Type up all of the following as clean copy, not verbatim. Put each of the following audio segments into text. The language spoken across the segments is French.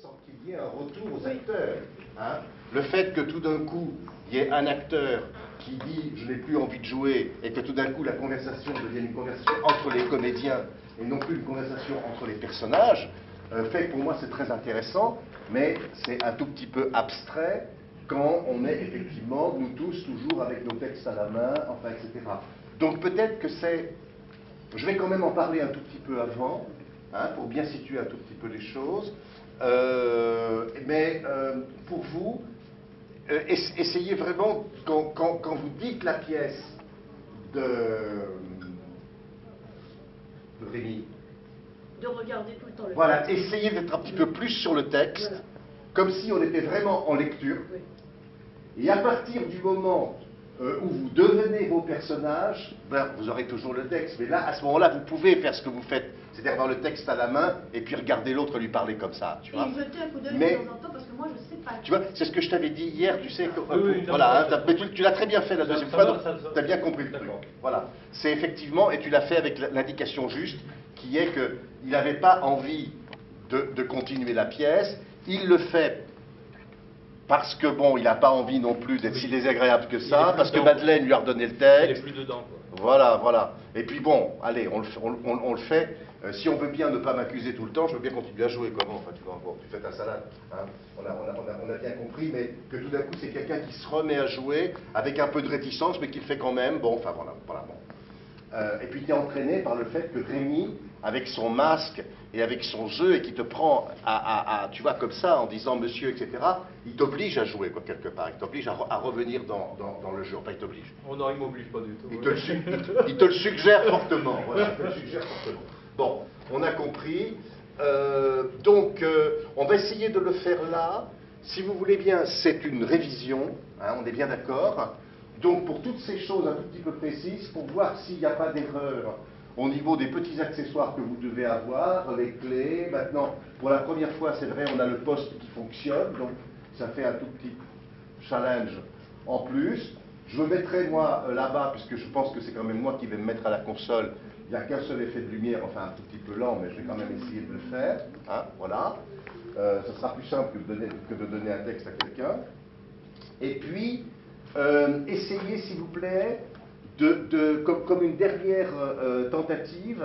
sans qu'il y ait un retour aux acteurs. Hein. Le fait que tout d'un coup, il y ait un acteur qui dit « je n'ai plus envie de jouer » et que tout d'un coup la conversation devienne une conversation entre les comédiens et non plus une conversation entre les personnages, fait que pour moi c'est très intéressant, mais c'est un tout petit peu abstrait quand on est effectivement, nous tous, toujours avec nos textes à la main, enfin, etc. Donc peut-être que c'est... Je vais quand même en parler un tout petit peu avant, hein, pour bien situer un tout petit peu les choses. Mais pour vous, essayez vraiment, quand vous dites la pièce de Rémi, de regarder tout le temps le voilà, texte. essayez d'être un petit peu plus sur le texte, voilà, comme si on était vraiment en lecture. Oui. Et à partir du moment où vous devenez vos personnages, ben, vous aurez toujours le texte. Mais là, à ce moment-là, vous pouvez faire ce que vous faites, c'est-à-dire avoir le texte à la main et puis regarder l'autre lui parler comme ça. Tu vois. Et jeter un coup d'œil de temps en temps, parce que moi, je ne sais pas. Tu vois, c'est ce que je t'avais dit hier, tu sais. Oui, voilà, hein, tu l'as très bien fait la deuxième fois, donc tu as bien compris le truc. Voilà. C'est effectivement, et tu l'as fait avec l'indication juste, qui est qu'il n'avait pas envie de continuer la pièce. Il le fait parce que, bon, il n'a pas envie non plus d'être si désagréable que ça, parce que Madeleine lui a redonné le texte. Il est plus dedans, quoi. Voilà, voilà. Et puis bon, allez, on le fait. Si on veut bien ne pas m'accuser tout le temps, je veux bien continuer à jouer. Comment? Enfin, tu vois, bon, tu fais ta salade. Hein. On a bien compris, mais que tout d'un coup, c'est quelqu'un qui se remet à jouer avec un peu de réticence, mais qui le fait quand même. Bon, enfin, voilà, bon. Et puis tu es entraîné par le fait que Rémi, avec son masque et avec son jeu, et qui te prend tu vois, comme ça, en disant monsieur, etc., il t'oblige à jouer, quoi, quelque part. Il t'oblige à revenir dans le jeu. Enfin, il t'oblige. Oh non, il m'oblige pas du tout. Il te le suggère fortement. Voilà, il te le suggère fortement. Bon, on a compris. Donc, on va essayer de le faire là. Si vous voulez bien, c'est une révision. Hein, on est bien d'accord. Donc, pour toutes ces choses un tout petit peu précises, pour voir s'il n'y a pas d'erreur au niveau des petits accessoires que vous devez avoir, les clés. Maintenant, pour la première fois, c'est vrai, on a le poste qui fonctionne, donc ça fait un tout petit challenge en plus. Je me mettrai, moi, là-bas, puisque je pense que c'est quand même moi qui vais me mettre à la console. Il n'y a qu'un seul effet de lumière, enfin un tout petit peu lent, mais je vais quand même essayer de le faire. Hein, voilà. Ça sera plus simple que de donner un texte à quelqu'un. Et puis, essayez, s'il vous plaît, comme une dernière tentative,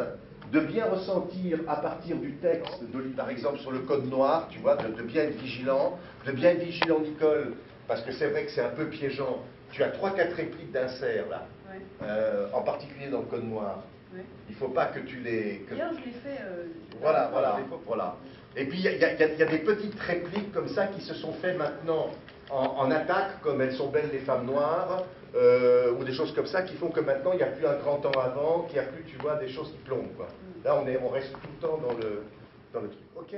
de bien ressentir à partir du texte d'Olivier, par exemple sur le code noir, tu vois, de bien être vigilant, Nicole, parce que c'est vrai que c'est un peu piégeant. Tu as 3-4 répliques d'insert là, ouais. En particulier dans le code noir. Ouais. Il ne faut pas que tu les... D'ailleurs, je l'ai fait... Voilà. Et puis, il y a des petites répliques comme ça qui se sont faites maintenant en attaque, comme elles sont belles les femmes noires, ou des choses comme ça, qui font que maintenant, il n'y a plus un grand temps avant, qu'il n'y a plus, tu vois, des choses qui plombent, quoi. Là, on reste tout le temps dans le truc. OK ?